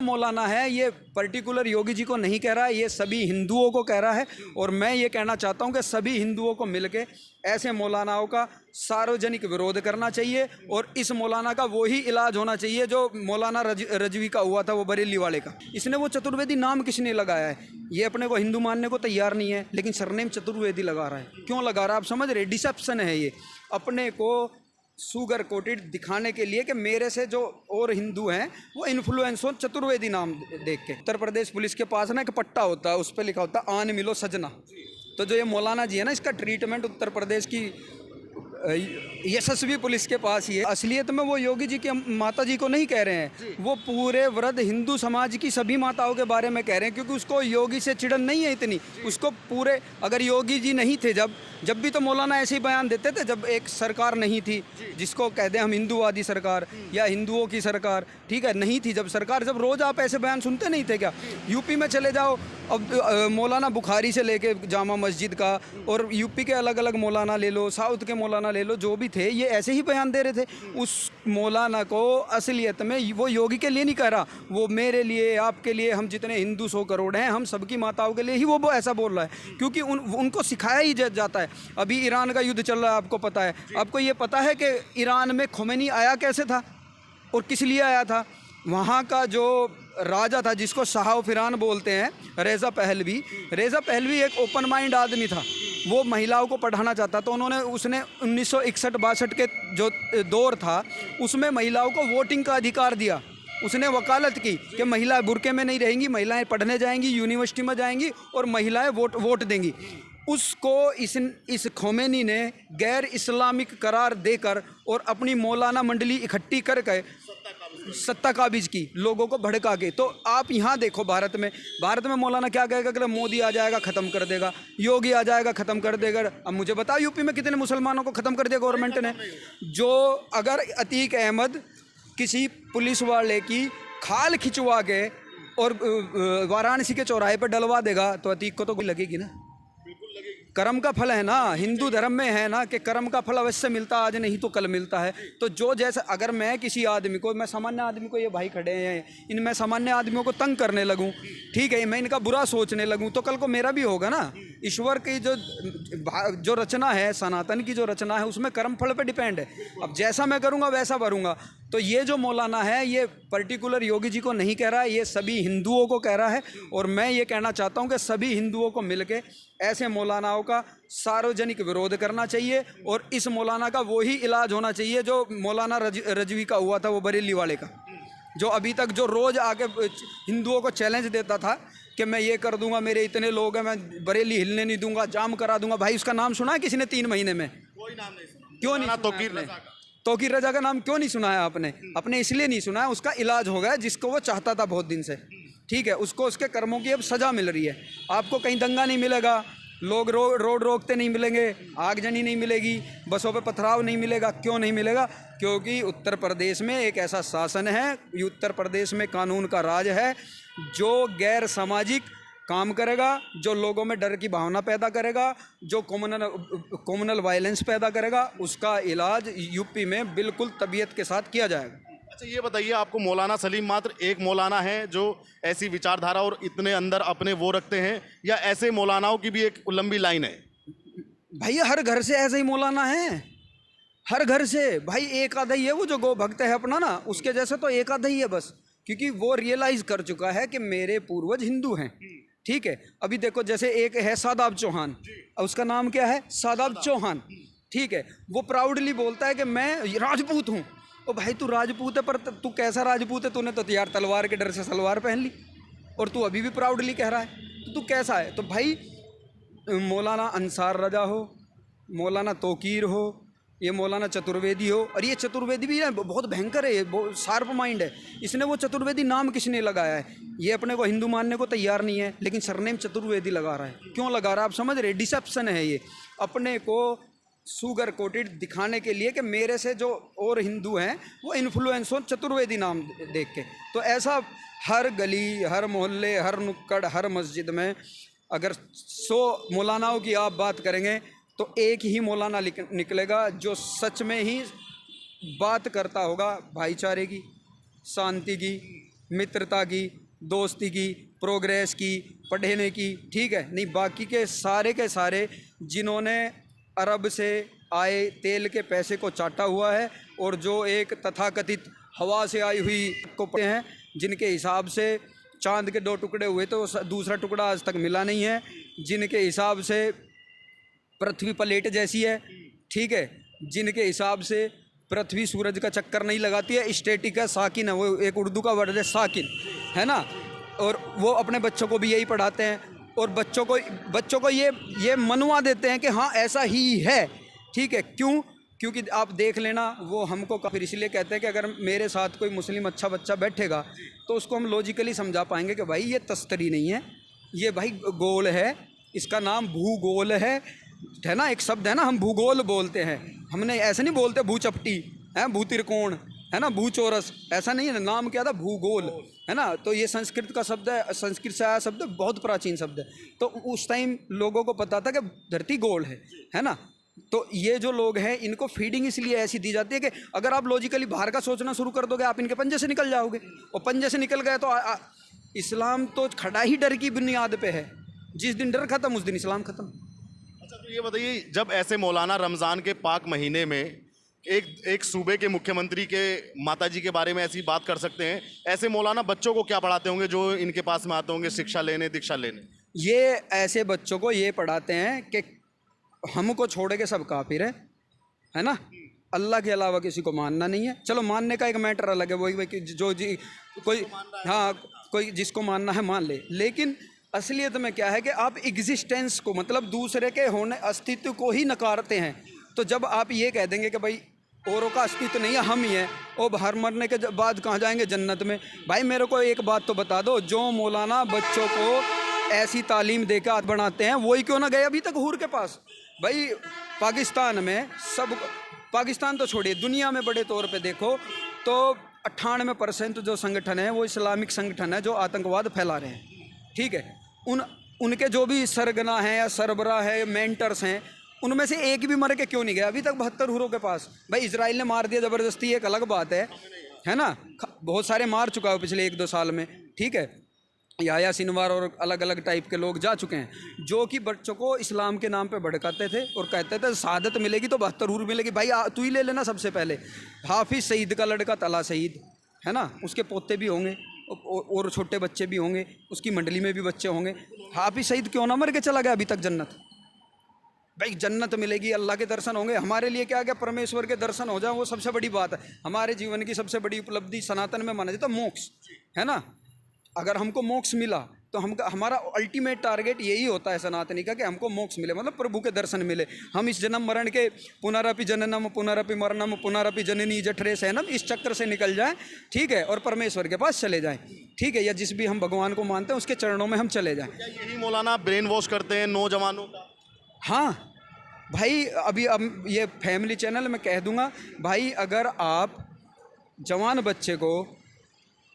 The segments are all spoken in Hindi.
मौलाना है ये पर्टिकुलर योगी जी को नहीं कह रहा है, ये सभी हिंदुओं को कह रहा है। और मैं ये कहना चाहता हूँ कि सभी हिंदुओं को मिलके ऐसे मौलानाओं का सार्वजनिक विरोध करना चाहिए और इस मौलाना का वही इलाज होना चाहिए जो मौलाना रजवी का हुआ था, वो बरेली वाले का। इसने वो चतुर्वेदी नाम किसने लगाया है? ये अपने को हिंदू मानने को तैयार नहीं है, लेकिन सरनेम चतुर्वेदी लगा रहा है। क्यों लगा रहा है आप समझ रहे? डिसेप्शन है ये, अपने को सुगर कोटेड दिखाने के लिए कि मेरे से जो और हिंदू हैं वो इन्फ्लुएंस हो चतुर्वेदी नाम देख के। उत्तर प्रदेश पुलिस के पास ना एक पट्टा होता है, उस पर लिखा होता है आन मिलो सजना। तो जो ये मौलाना जी है ना, इसका ट्रीटमेंट उत्तर प्रदेश की यशस्वी पुलिस के पास ही है। असलियत में वो योगी जी की माता जी को नहीं कह रहे हैं, वो पूरे वृद्ध हिंदू समाज की सभी माताओं के बारे में कह रहे हैं, क्योंकि उसको योगी से चिड़न नहीं है इतनी। उसको पूरे, अगर योगी जी नहीं थे जब भी तो मौलाना ऐसे ही बयान देते थे, जब एक सरकार नहीं थी जिसको कहते हैं हम हिंदूवादी सरकार या हिंदुओं की सरकार, ठीक है, नहीं थी जब सरकार, जब रोज़ आप ऐसे बयान सुनते नहीं थे क्या? यूपी में चले जाओ, अब मौलाना बुखारी से लेके जामा मस्जिद का, और यूपी के अलग अलग मौलाना ले लो, साउथ के मौलाना ले लो, जो भी थे ये ऐसे ही बयान दे रहे थे। उस मौलाना को असलियत में वो योगी के लिए नहीं कह रहा, वो मेरे लिए, आपके लिए, हम जितने हिंदू 100 करोड़ हैं, हम सबकी माताओं के लिए ही वो ऐसा बोल रहा है, क्योंकि उनको सिखाया ही जाता है। अभी ईरान का युद्ध चल रहा है, आपको पता है। आपको ये पता है कि ईरान में खोमेनी आया कैसे था और किस लिए आया था? वहाँ का जो राजा था, जिसको शाह फिरान बोलते हैं, रेज़ा पहलवी एक ओपन माइंड आदमी था। वो महिलाओं को पढ़ाना चाहता, तो उसने 1961-62 के जो दौर था उसमें महिलाओं को वोटिंग का अधिकार दिया। उसने वकालत की कि महिलाएं बुर्के में नहीं रहेंगी, महिलाएं पढ़ने जाएंगी, यूनिवर्सिटी में जाएंगी और महिलाएं वोट देंगी। उसको इस खोमेनी ने गैर इस्लामिक करार देकर और अपनी मौलाना मंडली इकट्ठी करके सत्ता काबिज की, लोगों को भड़का के। तो आप यहाँ देखो भारत में मौलाना क्या कहेगा कि मोदी आ जाएगा ख़त्म कर देगा, योगी आ जाएगा ख़त्म कर देगा। अब मुझे बताओ यूपी में कितने मुसलमानों को ख़त्म कर दिया गवर्नमेंट ने? जो अगर अतीक अहमद किसी पुलिस वाले की खाल खिंचवा के और वाराणसी के चौराहे पर डलवा देगा तो अतीक को तो कोई लगेगी ना। कर्म का फल है ना, हिंदू धर्म में है ना कि कर्म का फल अवश्य मिलता, आज नहीं तो कल मिलता है। तो जो जैसा, अगर मैं किसी आदमी को, मैं सामान्य आदमी को, ये भाई खड़े हैं, इनमें सामान्य आदमियों को तंग करने लगूं, ठीक है, मैं इनका बुरा सोचने लगूं, तो कल को मेरा भी होगा ना। ईश्वर की जो रचना है, सनातन की जो रचना है, उसमें कर्म फल पे डिपेंड है। अब जैसा मैं करूँगा वैसा भरूँगा। तो ये जो मौलाना है ये पर्टिकुलर योगी जी को नहीं कह रहा है, ये सभी हिंदुओं को कह रहा है। और मैं ये कहना चाहता हूँ कि सभी हिंदुओं को मिलके ऐसे मौलानाओं का सार्वजनिक विरोध करना चाहिए और इस मौलाना का वही इलाज होना चाहिए जो मौलाना रजवी का हुआ था, वो बरेली वाले का, जो अभी तक जो रोज़ आके हिंदुओं को चैलेंज देता था कि मैं ये कर दूंगा, मेरे इतने लोग हैं, मैं बरेली हिलने नहीं दूंगा, जाम करा दूंगा। भाई उसका नाम सुना है किसी ने 3 महीने में? कोई नाम नहीं सुना। क्यों नहीं? तौकीर रजा का नाम क्यों नहीं सुना है आपने? इसलिए नहीं सुना है, उसका इलाज हो गया जिसको वो चाहता था बहुत दिन से, ठीक है। उसको उसके कर्मों की अब सज़ा मिल रही है। आपको कहीं दंगा नहीं मिलेगा, लोग रोड रोकते नहीं मिलेंगे, आगजनी नहीं मिलेगी, बसों पे पथराव नहीं मिलेगा। क्यों नहीं मिलेगा? क्योंकि उत्तर प्रदेश में एक ऐसा शासन है, उत्तर प्रदेश में कानून का राज है, जो गैर सामाजिक काम करेगा, जो लोगों में डर की भावना पैदा करेगा, जो कम्युनल वायलेंस पैदा करेगा, उसका इलाज यूपी में बिल्कुल तबीयत के साथ किया जाएगा। अच्छा ये बताइए, आपको मौलाना सलीम मात्र एक मौलाना है जो ऐसी विचारधारा और इतने अंदर अपने वो रखते हैं, या ऐसे मौलानाओं की भी एक लंबी लाइन है? भैया हर घर से ऐसे ही मौलाना है, हर घर से। भाई एक आधा ही है वो जो गौ भक्त है अपना ना, उसके जैसे तो एक आधा ही है बस, क्योंकि वो रियलाइज कर चुका है कि मेरे पूर्वज हिंदू हैं, ठीक है। अभी देखो जैसे एक है सादाब चौहान, उसका नाम क्या है? सादाब चौहान, ठीक है। वो प्राउडली बोलता है कि मैं राजपूत हूँ। ओ भाई तू राजपूत है, पर तू कैसा राजपूत है? तूने तो यार तलवार के डर से सलवार पहन ली और तू अभी भी प्राउडली कह रहा है, तो तू कैसा है? तो भाई मौलाना अंसार रजा हो, मौलाना तौकीर हो, ये मौलाना चतुर्वेदी हो, और ये चतुर्वेदी भी है बहुत भयंकर है, बहुत शार्प माइंड है। इसने वो चतुर्वेदी नाम किसने लगाया है? ये अपने को हिंदू मानने को तैयार नहीं है, लेकिन सरनेम चतुर्वेदी लगा रहा है। क्यों लगा रहा है आप समझ रहे? डिसेप्शन है ये, अपने को सुगर कोटेड दिखाने के लिए कि मेरे से जो और हिंदू हैं वो इन्फ्लुएंस हो चतुर्वेदी नाम देख के। तो ऐसा हर गली, हर मोहल्ले, हर नुक्कड़, हर मस्जिद में अगर 100 मौलानाओं की आप बात करेंगे तो एक ही मौलाना निकलेगा जो सच में ही बात करता होगा भाईचारे की, शांति की, मित्रता की, दोस्ती की, प्रोग्रेस की, पढ़ने की, ठीक है। नहीं, बाकी के सारे जिन्होंने अरब से आए तेल के पैसे को चाटा हुआ है और जो एक तथाकथित हवा से आई हुई को पढ़े हैं, जिनके हिसाब से चांद के 2 टुकड़े हुए तो दूसरा टुकड़ा आज तक मिला नहीं है, जिनके हिसाब से पृथ्वी प्लेट जैसी है, ठीक है, जिनके हिसाब से पृथ्वी सूरज का चक्कर नहीं लगाती है, स्टैटिक है, साकिन है, वो एक उर्दू का वर्ड है साकिन, है ना। और वो अपने बच्चों को भी यही पढ़ाते हैं और बच्चों को ये मनवा देते हैं कि हाँ ऐसा ही है, ठीक है। क्यों? क्योंकि आप देख लेना, वो हमको फिर इसलिए कहते हैं कि अगर मेरे साथ कोई मुस्लिम अच्छा बच्चा बैठेगा तो उसको हम लॉजिकली समझा पाएंगे कि भाई ये तस्तरी नहीं है, ये भाई गोल है, इसका नाम भूगोल है ना। एक शब्द है ना, हम भूगोल बोलते हैं, हमने ऐसे नहीं बोलते भूचपटी है, भूतिरकोण है ना, भूचौरस, ऐसा नहीं है। नाम क्या था? भूगोल, है ना। तो ये संस्कृत का शब्द है, संस्कृत से आया शब्द, बहुत प्राचीन शब्द है। तो उस टाइम लोगों को पता था कि धरती गोल है ना। तो ये जो लोग हैं इनको फीडिंग इसलिए ऐसी दी जाती है कि अगर आप लॉजिकली बाहर का सोचना शुरू कर दोगे, आप इनके पंजे से निकल जाओगे, और पंजे से निकल गए तो इस्लाम तो खड़ा ही डर की बुनियाद पे है। जिस दिन डर खत्म उस दिन इस्लाम खत्म। अच्छा, तो ये बताइए, जब ऐसे मौलाना रमज़ान के पाक महीने में एक सूबे के मुख्यमंत्री के माताजी के बारे में ऐसी बात कर सकते हैं, ऐसे मौलाना बच्चों को क्या पढ़ाते होंगे जो इनके पास में आते होंगे शिक्षा लेने, दीक्षा लेने? ये ऐसे बच्चों को ये पढ़ाते हैं कि हमको छोड़ के सब काफिर है ना, अल्लाह के अलावा किसी को मानना नहीं है। चलो मानने का एक मैटर अलग है, वही कि जो जी कोई, हाँ, कोई जिसको मानना है मान ले, लेकिन असलियत में क्या है कि आप एग्जिस्टेंस को, मतलब दूसरे के होने, अस्तित्व को ही नकारते हैं। तो जब आप ये कह देंगे कि भाई औरों का अस्तित्व नहीं है, हम ही हैं, और बाहर मरने के बाद कहाँ जाएंगे? जन्नत में। भाई मेरे को एक बात तो बता दो, जो मौलाना बच्चों को ऐसी तालीम देकर बनाते हैं वही क्यों ना गए अभी तक हूर के पास? भाई पाकिस्तान में सब, पाकिस्तान तो छोड़िए, दुनिया में बड़े तौर पे देखो तो 98% जो संगठन है वो इस्लामिक संगठन है जो आतंकवाद फैला रहे हैं, ठीक है। उनके जो भी सरगना हैं या सरबरा है, मेंटर्स हैं, उनमें से एक भी मर के क्यों नहीं गया अभी तक 72 हुरों के पास? भाई इजराइल ने मार दिया ज़बरदस्ती, एक अलग बात है ना। बहुत सारे मार चुका है पिछले 1-2 साल में, ठीक है। याया सिनवार और अलग अलग टाइप के लोग जा चुके हैं जो कि बच्चों को इस्लाम के नाम पे भड़काते थे और कहते थे शहादत मिलेगी तो 72 हुर मिलेगी। भाई तू ही ले लेना सबसे पहले, हाफिज़ सईद का लड़का तला सईद, है ना, उसके पोते भी होंगे और छोटे बच्चे भी होंगे, उसकी मंडली में भी बच्चे होंगे। हाफिज़ सईद क्यों ना मर के चला गया अभी तक जन्नत? भाई जन्नत मिलेगी, अल्लाह के दर्शन होंगे, हमारे लिए क्या परमेश्वर के दर्शन हो जाए वो सबसे बड़ी बात है। हमारे जीवन की सबसे बड़ी उपलब्धि सनातन में माना जाता है मोक्ष, है ना। अगर हमको मोक्ष मिला तो हमारा अल्टीमेट टारगेट यही होता है सनातनी का कि हमको मोक्ष मिले, मतलब प्रभु के दर्शन मिले। हम इस जन्म मरण के पुनरपि जननम पुनरपि मरणम पुनरपि जननी जठरे सैनम, इस चक्कर से निकल जाएं, ठीक है, और परमेश्वर के पास चले जाएं, ठीक है, या जिस भी हम भगवान को मानते हैं उसके चरणों में हम चले जाएं। क्या यही मौलाना ब्रेन वॉश करते हैं नौजवानों का? हाँ भाई, अभी अब ये फैमिली चैनल में कह दूंगा भाई, अगर आप जवान बच्चे को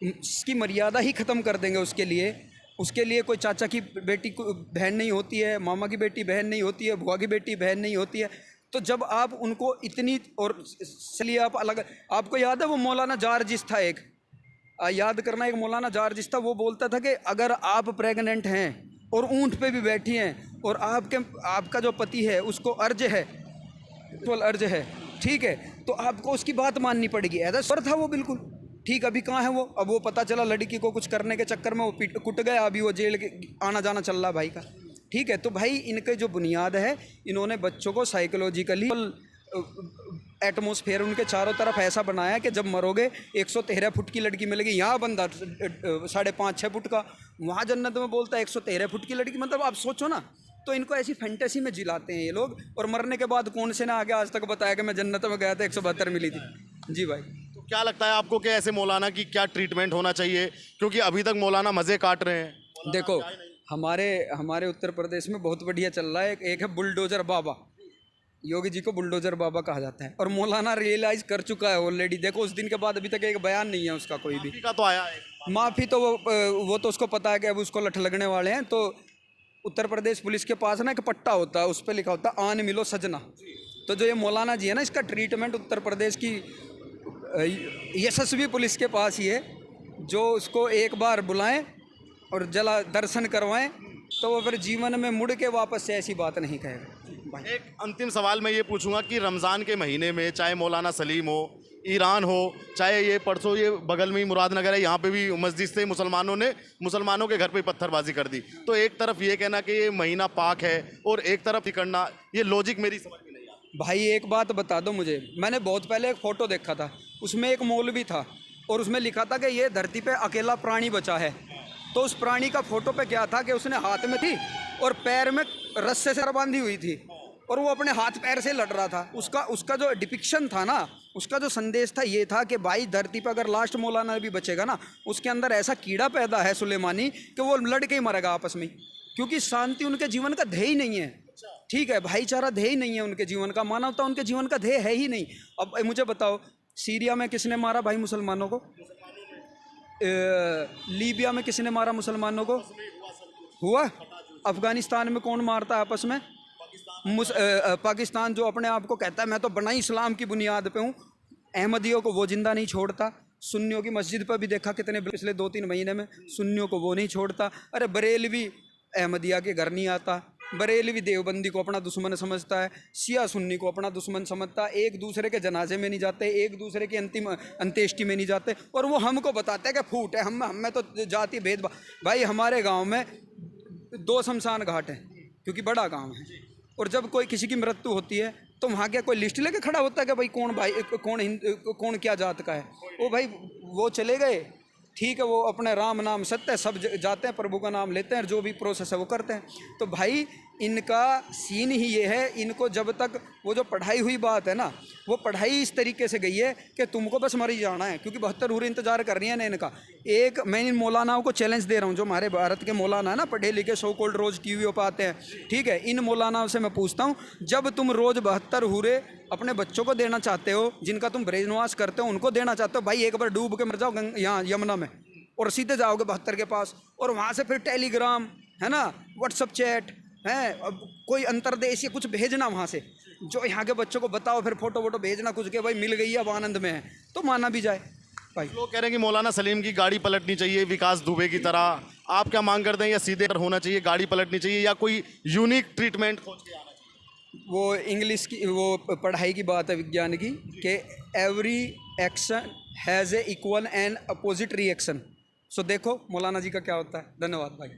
इसकी मर्यादा ही ख़त्म कर देंगे, उसके लिए कोई चाचा की बेटी को बहन नहीं होती है, मामा की बेटी बहन नहीं होती है, बुआ की बेटी बहन नहीं होती है, तो जब आप उनको इतनी, और चलिए आप अलग, आपको याद है वो मौलाना जारजिस था एक, याद करना, एक मौलाना जारजिस था, वो बोलता था कि अगर आप प्रेग्नेंट हैं और ऊँट पे भी बैठी हैं और आपका जो पति है उसको अर्ज है, ठीक है, तो आपको उसकी बात माननी पड़ेगी। ऐसा स्वर था वो बिल्कुल, ठीक। अभी कहाँ है वो? अब वो पता चला लड़की को कुछ करने के चक्कर में वो कुट गया, अभी वो जेल के आना जाना चल रहा भाई का, ठीक है। तो भाई इनके जो बुनियाद है, इन्होंने बच्चों को साइकोलॉजिकली एटमॉस्फेयर उनके चारों तरफ ऐसा बनाया कि जब मरोगे 113 फुट की लड़की मिलेगी, यहाँ बंदा 5.5-6 फुट का, वहाँ जन्नत में बोलता है 113 फुट की लड़की। मतलब आप सोचो ना, तो इनको ऐसी फैंटेसी में जिलाते हैं ये लोग, और मरने के बाद कौन से ने आगे आज तक बताया कि मैं जन्नत में गया था 172 मिली थी। जी भाई, तो क्या लगता है आपको कि ऐसे मौलाना की क्या ट्रीटमेंट होना चाहिए? क्योंकि अभी तक मौलाना मज़े काट रहे हैं। देखो हमारे उत्तर प्रदेश में बहुत बढ़िया चल रहा है, एक है बुलडोजर बाबा, योगी जी को बुलडोजर बाबा कहा जाता है, और मौलाना रियलाइज कर चुका है ऑलरेडी। देखो उस दिन के बाद अभी तक एक बयान नहीं है उसका कोई भी। का तो आया है माफ़ी, तो वो तो उसको पता है कि अब उसको लठ लगने वाले हैं। तो उत्तर प्रदेश पुलिस के पास ना एक पट्टा होता है, उस पर लिखा होता है आन मिलो सजना। तो जो ये मौलाना जी है ना, इसका ट्रीटमेंट उत्तर प्रदेश की यशस्वी पुलिस के पास ही है, जो उसको एक बार बुलाएं और जला दर्शन करवाएं तो वो फिर जीवन में मुड़ के वापस से ऐसी बात नहीं कहेगा भाई। एक अंतिम सवाल मैं ये पूछूंगा कि रमज़ान के महीने में चाहे मौलाना सलीम हो, ईरान हो, चाहे ये परसों ये बगल में ही मुरादनगर है, यहाँ पे भी मस्जिद से मुसलमानों के घर पे पत्थरबाजी कर दी। तो एक तरफ ये कहना कि ये महीना पाक है और एक तरफ ही करना, ये लॉजिक मेरी समझ में नहीं आता। भाई एक बात बता दो मुझे, मैंने बहुत पहले एक फ़ोटो देखा था, उसमें एक मौलवी था और उसमें लिखा था कि ये धरती पे अकेला प्राणी बचा है। तो उस प्राणी का फोटो पे क्या था कि उसने हाथ में थी और पैर में रस्से से बांधी हुई थी और वो अपने हाथ पैर से लड़ रहा था। उसका जो डिपिक्शन था ना, उसका जो संदेश था ये था कि भाई धरती पर अगर लास्ट मौलाना भी बचेगा ना, उसके अंदर ऐसा कीड़ा पैदा है सुलेमानी कि वो लड़ के ही मरेगा आपस में, क्योंकि शांति उनके जीवन का ध्येय ही नहीं है। ठीक है, भाईचारा ध्येय ही नहीं है उनके जीवन का, मानवता उनके जीवन का ध्येय है ही नहीं। अब मुझे बताओ, सीरिया में किसने मारा भाई मुसलमानों को? लीबिया में किसने मारा मुसलमानों को? हुआ? अफगानिस्तान में कौन मारता है आपस में? पाकिस्तान जो अपने आप को कहता है मैं तो बना ही इस्लाम की बुनियाद पे हूँ। अहमदियों को वो जिंदा नहीं छोड़ता, सुन्नियों की मस्जिद पर भी देखा कितने पिछले 2-3 महीने में, सुन्नियों को वो नहीं छोड़ता। अरे बरेलवी अहमदिया के घर नहीं आता, बरेलवी देवबंदी को अपना दुश्मन समझता है, शिया सुन्नी को अपना दुश्मन समझता है, एक दूसरे के जनाजे में नहीं जाते, एक दूसरे की अंतिम अंत्येष्टि में नहीं जाते, और वो हमको बताते हैं कि फूट है, हमें तो जाति भेदभाव। भाई हमारे गांव में 2 शमशान घाट हैं क्योंकि बड़ा गांव है, और जब कोई किसी की मृत्यु होती है तो वहाँ क्या कोई लिस्ट लेके खड़ा होता है कि भाई कौन क्या जात का है? वो भाई वो चले गए, ठीक है, वो अपने राम नाम सत्य है, सब जाते हैं प्रभु का नाम लेते हैं, जो भी प्रोसेस है वो करते हैं। तो भाई इनका सीन ही ये है, इनको जब तक वो जो पढ़ाई हुई बात है ना, वो पढ़ाई इस तरीके से गई है कि तुमको बस मर ही जाना है, क्योंकि 72 हूरें इंतजार कर रही है ना इनका। एक मैं इन मौलानाओं को चैलेंज दे रहा हूँ, जो हमारे भारत के मौलाना है ना, पढ़े लिखे, सो कॉल्ड रोज़ टीवी पे आते हैं, ठीक है, इन मौलानाओं से मैं पूछता हूँ, जब तुम रोज़ 72 हूरें अपने बच्चों को देना चाहते हो, जिनका तुम ब्रेनवाश करते हो, उनको देना चाहते हो, भाई एक बार डूब के मर जाओ यहाँ यमुना में और सीधे जाओगे 72 के पास, और वहाँ से फिर टेलीग्राम है ना, व्हाट्सअप चैट है, अब कोई अंतरदेश या कुछ भेजना वहाँ से, जो यहाँ के बच्चों को बताओ, फिर फोटो वोटो भेजना कुछ के भाई मिल गई है, अब आनंद में है, तो माना भी जाए भाई। लोग कह रहे हैं कि मौलाना सलीम की गाड़ी पलटनी चाहिए विकास दुबे की तरह, आप क्या मांग करते हैं? या सीधे होना चाहिए, गाड़ी पलटनी चाहिए, या कोई यूनिक ट्रीटमेंट खोज के आना चाहिए? वो इंग्लिश की वो पढ़ाई की बात है विज्ञान की, कि every action has a equal and opposite reaction. So देखो मौलाना जी का क्या होता है। धन्यवाद भाई।